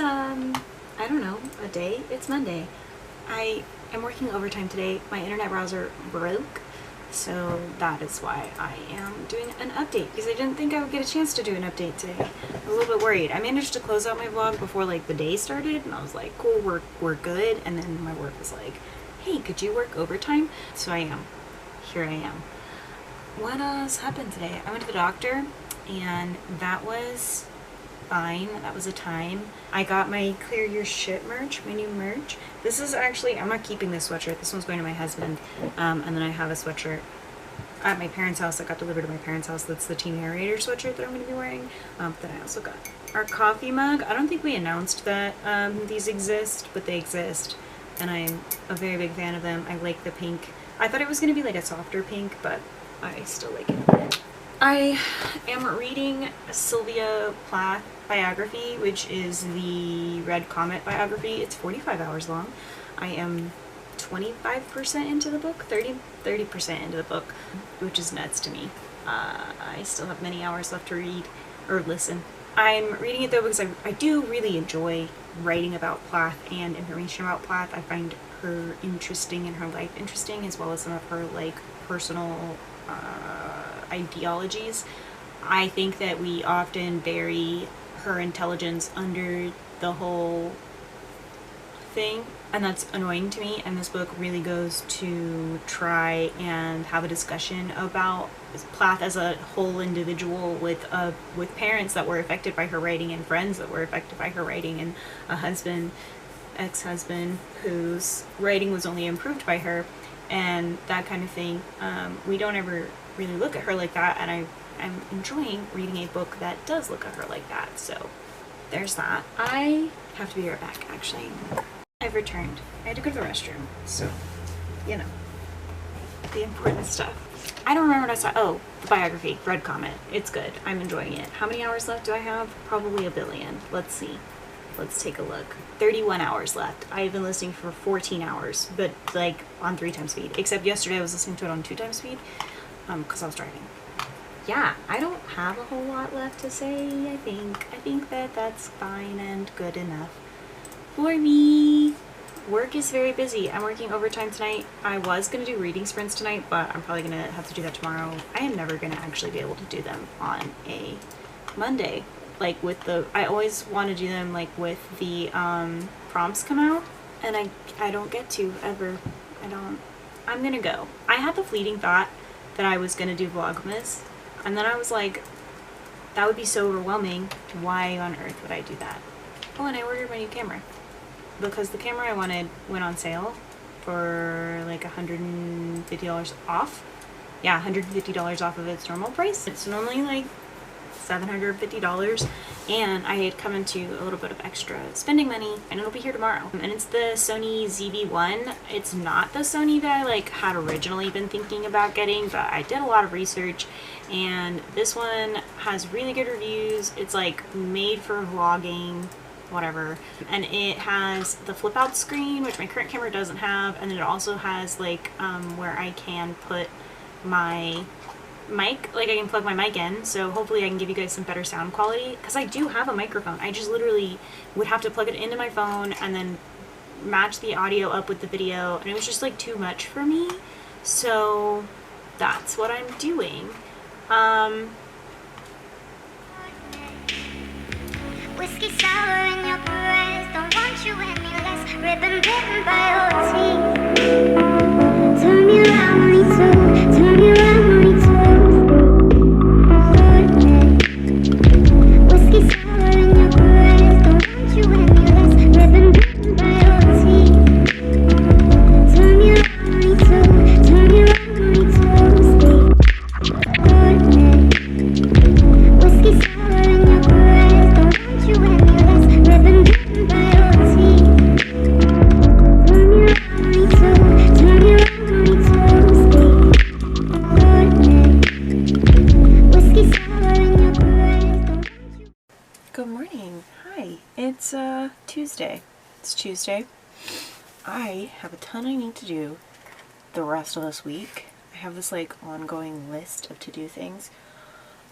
I don't know, a day. It's Monday. I am working overtime today. My internet browser broke, so that is why I am doing an update, because I didn't think I would get a chance to do an update today. I was a little bit worried. I managed to close out my vlog before like the day started, and I was like, cool, we're good. And then my work was like, hey, could you work overtime? So I am. Here I am. What else happened today? I went to the doctor, and that was fine. That was a time. I got my Clearursht merch, my new merch. This is actually, I'm not keeping this sweatshirt. This one's going to my husband. And then I have a sweatshirt at my parents' house that got delivered to my parents' house. That's the Team Narrator sweatshirt that I'm going to be wearing. That I also got. Our coffee mug. I don't think we announced that these exist, but they exist. And I'm a very big fan of them. I like the pink. I thought it was going to be like a softer pink, but I still like it. I am reading Sylvia Plath biography, which is the Red Comet biography. It's 45 hours long. I am 25% into the book, 30% into the book, which is nuts to me. I still have many hours left to read or listen. I'm reading it though because I do really enjoy writing about Plath and information about Plath. I find her interesting and her life interesting, as well as some of her like personal ideologies. I think that we often bury her intelligence under the whole thing, and that's annoying to me, and this book really goes to try and have a discussion about Plath as a whole individual with parents that were affected by her writing and friends that were affected by her writing and a husband, ex-husband, whose writing was only improved by her and that kind of thing. We don't ever really look at her like that, and I'm enjoying reading a book that does look at her like that, so there's that. I have to be right back, actually. I've returned. I had to go to the restroom, so, you know, the important stuff. I don't remember what I saw. Oh, the biography, Red Comet. It's good. I'm enjoying it. How many hours left do I have? Probably a billion. Let's see. Let's take a look. 31 hours left. I've been listening for 14 hours, but like on 3 times speed. Except yesterday I was listening to it on 2 times speed, because I was driving. Yeah, I don't have a whole lot left to say, I think that that's fine and good enough for me. Work is very busy. I'm working overtime tonight. I was going to do reading sprints tonight, but I'm probably going to have to do that tomorrow. I am never going to actually be able to do them on a Monday. Like with the, I always want to do them like with the prompts come out, and I don't get to ever. I'm going to go. I had the fleeting thought that I was going to do Vlogmas, and then I was like, that would be so overwhelming. Why on earth would I do that? Oh, and I ordered my new camera, because the camera I wanted went on sale for like $150 off. Yeah, $150 off of its normal price. It's normally like $750, and I had come into a little bit of extra spending money, and it'll be here tomorrow. And it's the Sony ZV-1. It's not the Sony that I like had originally been thinking about getting, but I did a lot of research, and this one has really good reviews. It's like made for vlogging, whatever, and it has the flip out screen, which my current camera doesn't have, and then it also has like where I can put my mic, like I can plug my mic in, so hopefully I can give you guys some better sound quality, because I do have a microphone. I just literally would have to plug it into my phone and then match the audio up with the video, and it was just like too much for me, so that's what I'm doing. Whiskey sour in your breath, don't want you any less. Ribbon bitten by your teeth. Turn me around, money too. Turn me around, money too. Whiskey sour in your breath, don't want you any less. Ribbon bitten by your teeth. Turn me around, money too. Turn me around, money too. Whiskey sour in your breath, don't want you any less. Ribbon bitten by your teeth. Turn me around, money too. Turn me around, money too. Whiskey sour in your breath, don't want you. Good morning. Hi. It's Tuesday. It's Tuesday. I have a ton I need to do the rest of this week. I have this like ongoing list of to-do things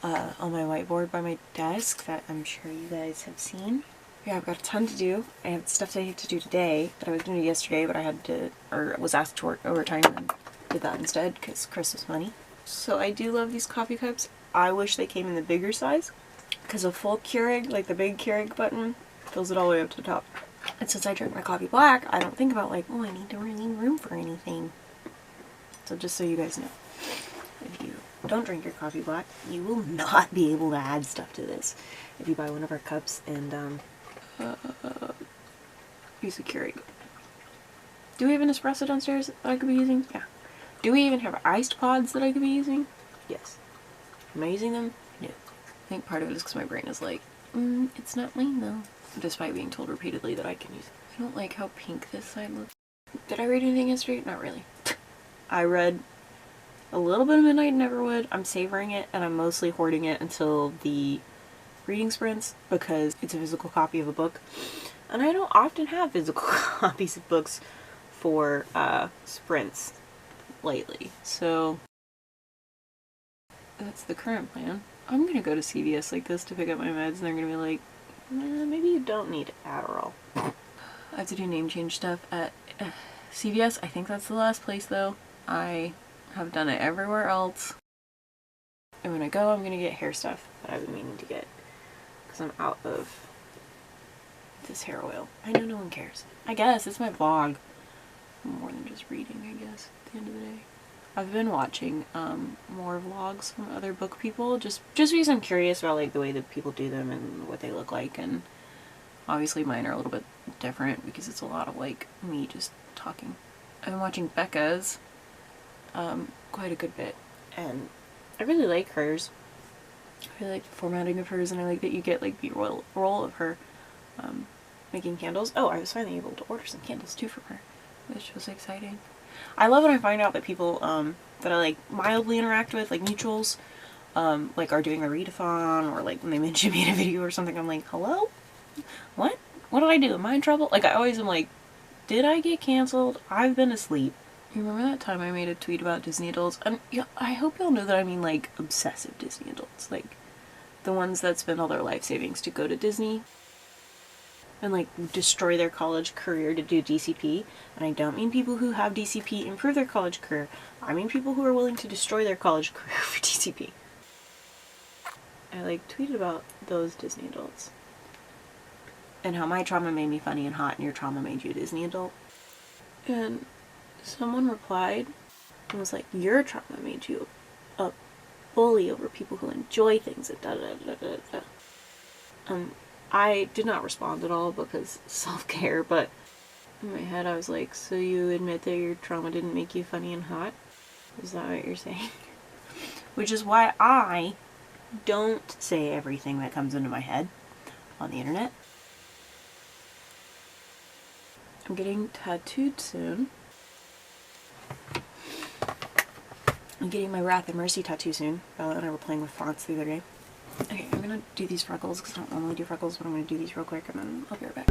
on my whiteboard by my desk that I'm sure you guys have seen. yeah, I've got a ton to do. I have stuff that I have to do today that I was going to do yesterday, but I had to, or was asked to work overtime and did that instead because Christmas money. So I do love these coffee cups. I wish they came in the bigger size because a full Keurig, like the big Keurig button, fills it all the way up to the top. And since I drink my coffee black, I don't think about like, oh, I need to really need room for anything. So just so you guys know, if you don't drink your coffee black, you will not be able to add stuff to this if you buy one of our cups and use the Keurig. Do we have an espresso downstairs that I could be using? Yeah. Do we even have iced pods that I could be using? Yes. Am I using them? No. I think part of it is because my brain is like, it's not mine though. Despite being told repeatedly that I can use it. I don't like how pink this side looks. Did I read anything yesterday? Not really. I read a little bit of Midnight Neverwood. I'm savoring it and I'm mostly hoarding it until the reading sprints because it's a physical copy of a book. And I don't often have physical copies of books for sprints lately. So that's the current plan. I'm gonna go to CVS like this to pick up my meds and they're gonna be like, maybe you don't need Adderall. I have to do name change stuff at CVS. I think that's the last place though. I have done it everywhere else. And when I go, I'm gonna get hair stuff that I've been meaning to get because I'm out of this hair oil. I know no one cares. I guess it's my vlog. More than just reading, I guess, at the end of the day. I've been watching more vlogs from other book people just because I'm curious about like the way that people do them and what they look like, and obviously mine are a little bit different because it's a lot of like me just talking. I've been watching Becca's quite a good bit and I really like hers. I really like the formatting of hers and I like that you get like the roll of her making candles. Oh, I was finally able to order some candles too from her, which was exciting. I love when I find out that people that I like mildly interact with, like mutuals, like are doing a readathon, or like when they mention me in a video or something, I'm like, hello? What? What did I do? Am I in trouble? Like I always am like, did I get canceled? I've been asleep. You remember that time I made a tweet about Disney adults? And yeah, I hope y'all know that I mean like obsessive Disney adults, like the ones that spend all their life savings to go to Disney and like destroy their college career to do DCP. And I don't mean people who have DCP improve their college career. I mean people who are willing to destroy their college career for DCP. I like tweeted about those Disney adults and how my trauma made me funny and hot and your trauma made you a Disney adult. And someone replied and was like, your trauma made you a bully over people who enjoy things and da da da da da. I did not respond at all because self-care, but in my head I was like, so you admit that your trauma didn't make you funny and hot? Is that what you're saying? Which is why I don't say everything that comes into my head on the internet. I'm getting tattooed soon. I'm getting my Wrath and Mercy tattoo soon. Bella and I were playing with fonts the other day. Okay, I'm gonna do these freckles because I don't normally do freckles, but I'm gonna do these real quick and then I'll be right back.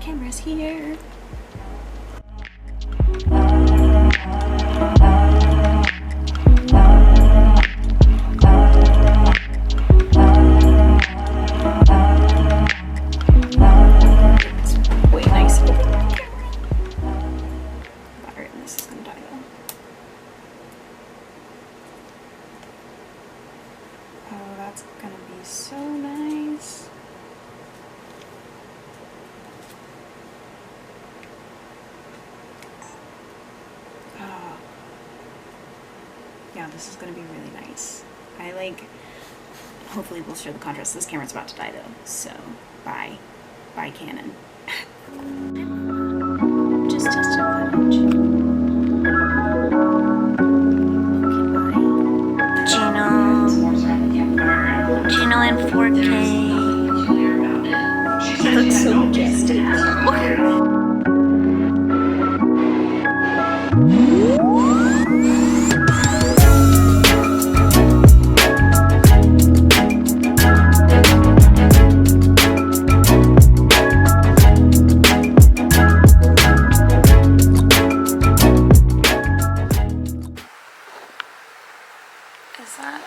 Camera's here. It's way nice. Alright, this is gonna die though. Oh, that's gonna be so nice. Yeah, this is going to be really nice. I like, hopefully we'll show the contrast. This camera's about to die though, so bye. by Canon. Just tested footage. Juno in 4K. It looks so majestic. Is that?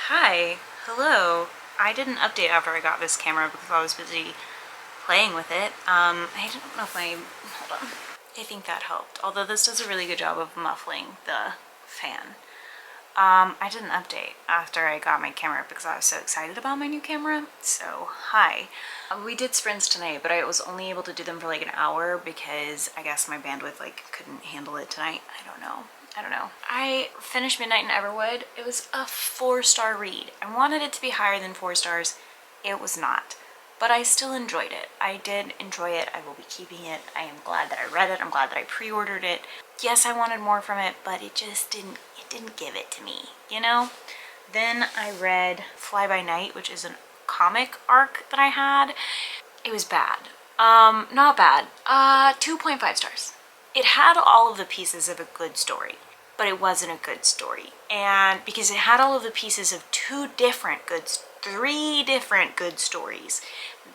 Hi, hello. I didn't update after I got this camera because I was busy playing with it. I don't know if hold on. I think that helped. Although this does a really good job of muffling the fan. I didn't update after I got my camera because I was so excited about my new camera. So, hi. We did sprints tonight, but I was only able to do them for like an hour because I guess my bandwidth like couldn't handle it tonight. I don't know. I finished Midnight in Everwood. It was a 4-star read. I wanted it to be higher than 4 stars. It was not. But I still enjoyed it. I did enjoy it. I will be keeping it. I am glad that I read it. I'm glad that I pre-ordered it. Yes, I wanted more from it, but it just didn't give it to me, you know? Then I read Fly By Night, which is a comic arc that I had. It was bad. Not bad. 2.5 stars. It had all of the pieces of a good story, but it wasn't a good story. And because it had all of the pieces of 3 different good stories,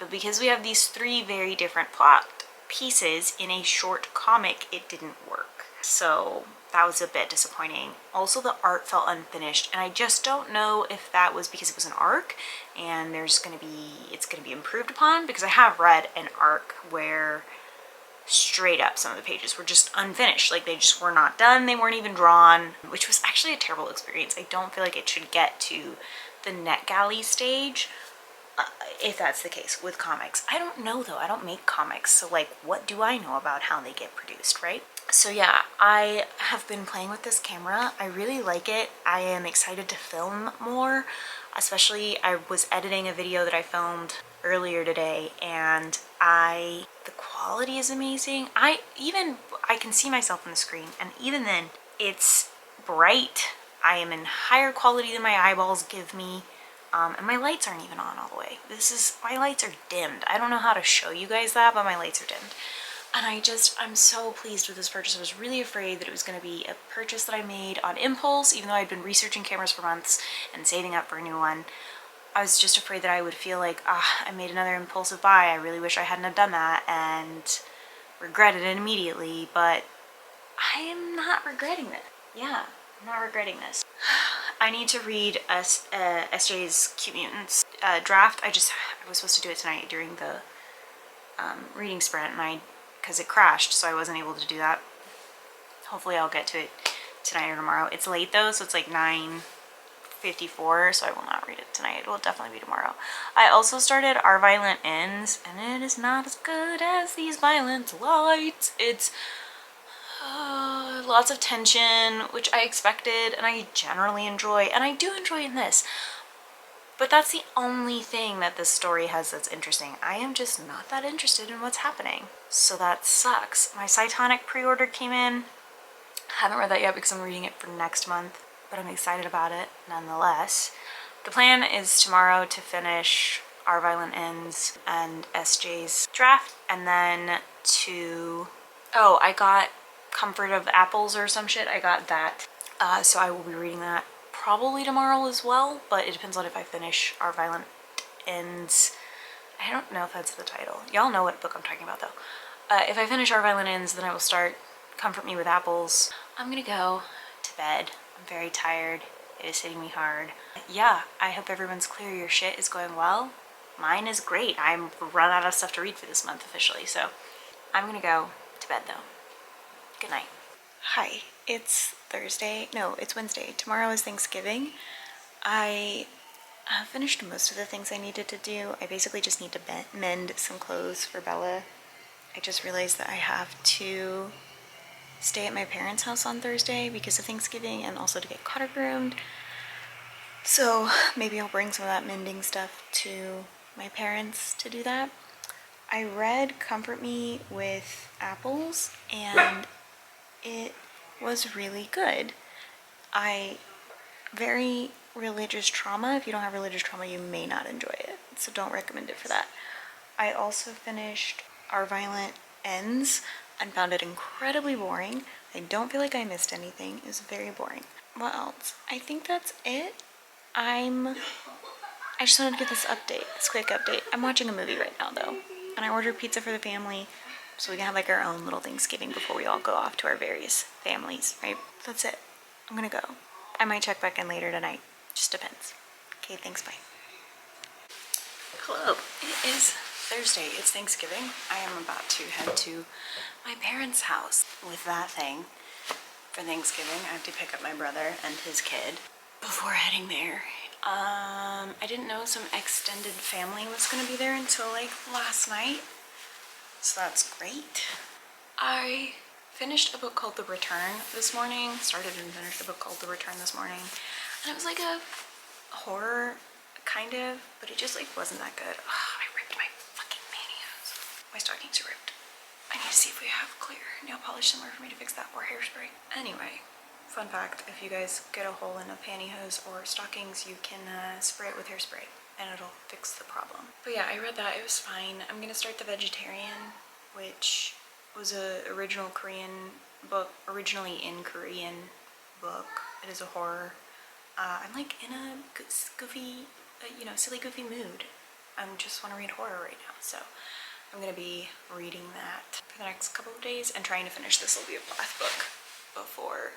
but because we have these 3 very different plot pieces in a short comic, it didn't work. So that was a bit disappointing. Also, the art felt unfinished, and I just don't know if that was because it was an arc and it's gonna be improved upon, because I have read an arc where straight up some of the pages were just unfinished. Like, they just were not done. They weren't even drawn, which was actually a terrible experience. I don't feel like it should get to the NetGalley stage, if that's the case with comics. I don't know though. I don't make comics, so like, what do I know about how they get produced, right? So yeah, I have been playing with this camera. I really like it. I am excited to film more. Especially, I was editing a video that I filmed earlier today, and the quality is amazing. I can see myself on the screen, and even then, it's bright. I am in higher quality than my eyeballs give me, and my lights aren't even on all the way. My lights are dimmed. I don't know how to show you guys that, but my lights are dimmed. And I'm so pleased with this purchase. I was really afraid that it was going to be a purchase that I made on impulse, even though I'd been researching cameras for months and saving up for a new one. I was just afraid that I would feel like, I made another impulsive buy. I really wish I hadn't have done that, and regretted it immediately, but I am not regretting it. Yeah, I'm not regretting this. I need to read SJ's Cute Mutants draft. I was supposed to do it tonight during the reading sprint, and because it crashed, so I wasn't able to do that. Hopefully I'll get to it tonight or tomorrow. It's late though, so it's like 9:54, so I will not read it tonight. It will definitely be tomorrow. I also started Our Violent Ends, and it is not as good as These Violent Lights. It's lots of tension, which I expected, and I generally enjoy, and I do enjoy in this. But that's the only thing that this story has that's interesting. I am just not that interested in what's happening. So that sucks. My Cytonic pre-order came in. Haven't read that yet because I'm reading it for next month, but I'm excited about it nonetheless. The plan is tomorrow to finish Our Violent Ends and SJ's draft, and then I got Comfort of Apples or some shit. I got that. So I will be reading that probably tomorrow as well, but it depends on if I finish Our Violent Ends. I don't know if that's the title. Y'all know what book I'm talking about though. If I finish Our Violent Ends, then I will start Comfort Me with Apples. I'm gonna go to bed. I'm very tired. It is hitting me hard. Yeah, I hope everyone's Clear Your Shit is going well. Mine is great. I'm run out of stuff to read for this month officially, so I'm gonna go to bed though. Good night. Hi, it's Thursday. No, it's Wednesday. Tomorrow is Thanksgiving. I finished most of the things I needed to do. I basically just need to mend some clothes for Bella. I just realized that I have to stay at my parents' house on Thursday because of Thanksgiving, and also to get Cotter groomed. So maybe I'll bring some of that mending stuff to my parents to do that. I read Comfort Me with Apples, and it was really good. Very religious trauma. If you don't have religious trauma, you may not enjoy it, so don't recommend it for that. I also finished Our Violent Ends and found it incredibly boring. I don't feel like I missed anything. It was very boring. What else? I think that's it. I just wanted to give this quick update. I'm watching a movie right now though, and I ordered pizza for the family so we can have like our own little Thanksgiving before we all go off to our various families, right? That's it. I'm gonna go. I might check back in later tonight. Just depends. Okay, thanks, bye. Hello. It is Thursday. It's Thanksgiving. I am about to head to my parents' house with that thing for Thanksgiving. I have to pick up my brother and his kid before heading there. I didn't know some extended family was gonna be there until like last night, so that's great. I finished a book called The Return this morning, started and finished a book called The Return this morning, and it was like a horror, kind of, but it just like wasn't that good. Ugh, I ripped my fucking pantyhose. My stockings are ripped. I need to see if we have clear nail polish somewhere for me to fix that, or hairspray. Anyway, fun fact, if you guys get a hole in a pantyhose or stockings, you can spray it with hairspray and it'll fix the problem. But yeah, I read that, it was fine. I'm gonna start The Vegetarian, which was a originally in Korean book. It is a horror. I'm like in a goofy, silly goofy mood. I just want to read horror right now, so I'm gonna be reading that for the next couple of days and trying to finish the Sylvia Plath book before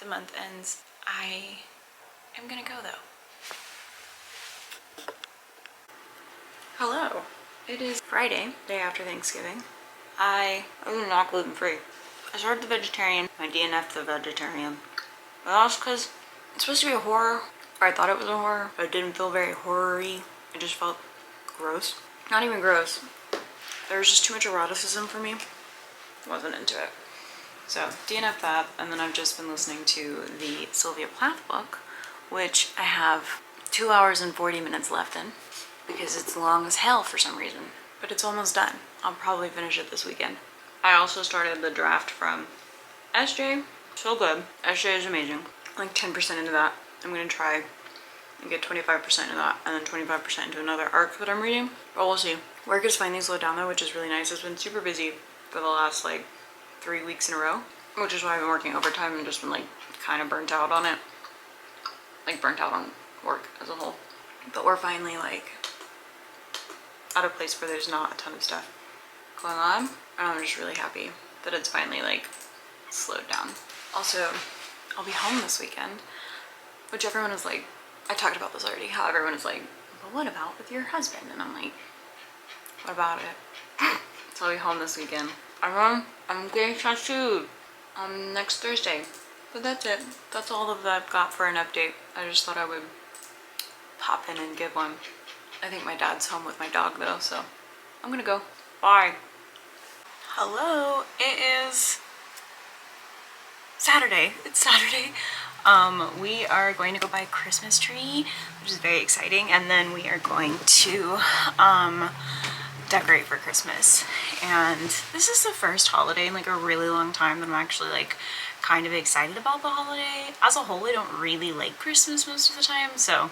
the month ends. I am gonna go though. Hello. It is Friday, day after Thanksgiving. I'm not gluten-free. I started The Vegetarian. I DNF'd The Vegetarian. But that's because it's supposed to be a horror, or I thought it was a horror, but it didn't feel very horror-y. It just felt gross. Not even gross. There was just too much eroticism for me. Wasn't into it. So, DNF that, and then I've just been listening to the Sylvia Plath book, which I have 2 hours and 40 minutes left in, because it's long as hell for some reason. But it's almost done. I'll probably finish it this weekend. I also started the draft from SJ. So good. SJ is amazing. Like 10% into that. I'm gonna try and get 25% into that, and then 25% into another arc that I'm reading. But we'll see. Work is finally slowed down though, which is really nice. It's been super busy for the last like 3 weeks in a row, which is why I've been working overtime and just been like kind of burnt out on it. Like burnt out on work as a whole. But we're finally like at a place where there's not a ton of stuff going on, and I'm just really happy that it's finally like slowed down. Also, I'll be home this weekend, which everyone is like, I talked about this already, how everyone is like, but what about with your husband? And I'm like, what about it? So I'll be home this weekend. I'm getting tattooed next Thursday. But that's it. That's all that I've got for an update. I just thought I would pop in and give one. I think my dad's home with my dog though, so I'm gonna go. Bye. Hello, it is Saturday. It's Saturday. We are going to go buy a Christmas tree, which is very exciting, and then we are going to decorate for Christmas. And this is the first holiday in like a really long time that I'm actually like kind of excited about the holiday. As a whole, I don't really like Christmas most of the time, so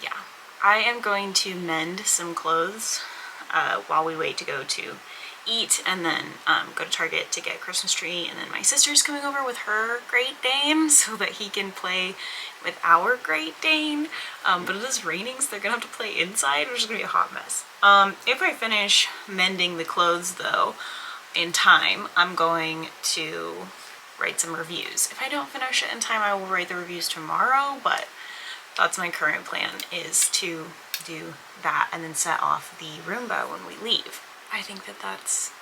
yeah. I am going to mend some clothes while we wait to go to eat, and then go to Target to get a Christmas tree, and then my sister's coming over with her Great Dane so that he can play with our Great Dane. But it is raining, so they're gonna have to play inside, which is gonna be a hot mess. If I finish mending the clothes though in time, I'm going to write some reviews. If I don't finish it in time, I will write the reviews tomorrow, but that's my current plan, is to do that and then set off the Roomba when we leave. I think that's it.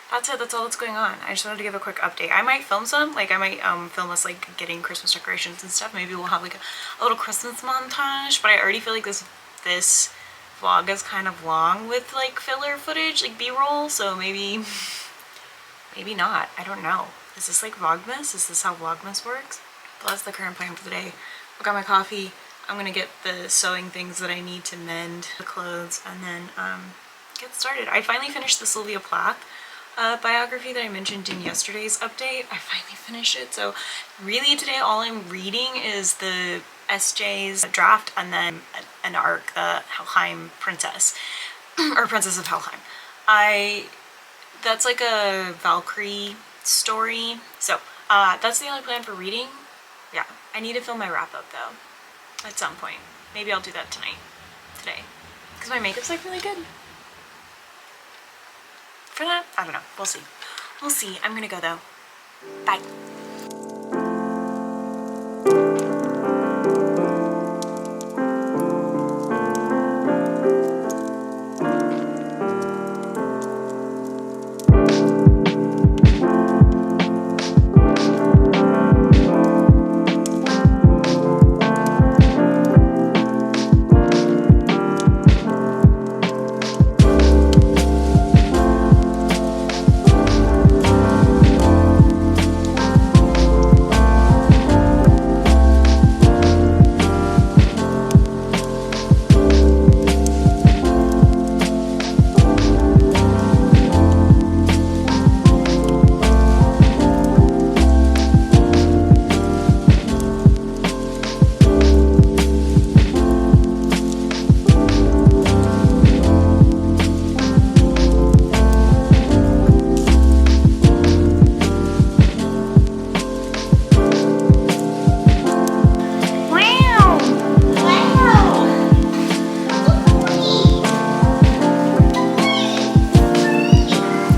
That's all that's going on. I just wanted to give a quick update. I might film some, like I might film us like getting Christmas decorations and stuff. Maybe we'll have like a little Christmas montage, but I already feel like this vlog is kind of long with like filler footage, like B-roll, so maybe not. I don't know. Is this like Vlogmas? Is this how Vlogmas works? But that's the current plan for the day. I got my coffee. I'm gonna get the sewing things that I need to mend the clothes and then get started. I finally finished the Sylvia Plath biography that I mentioned in yesterday's update. I finally finished it. So really today all I'm reading is the SJ's draft and then an arc, the Helheim Princess, or Princess of Helheim. That's like a Valkyrie story. So that's the only plan for reading. Yeah, I need to film my wrap up though at some point. Maybe I'll do that today, because my makeup's like really good. For that, I don't know, we'll see. We'll see. I'm gonna go though. Bye.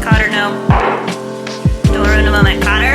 Caught her, no. Don't ruin a moment. Caught her.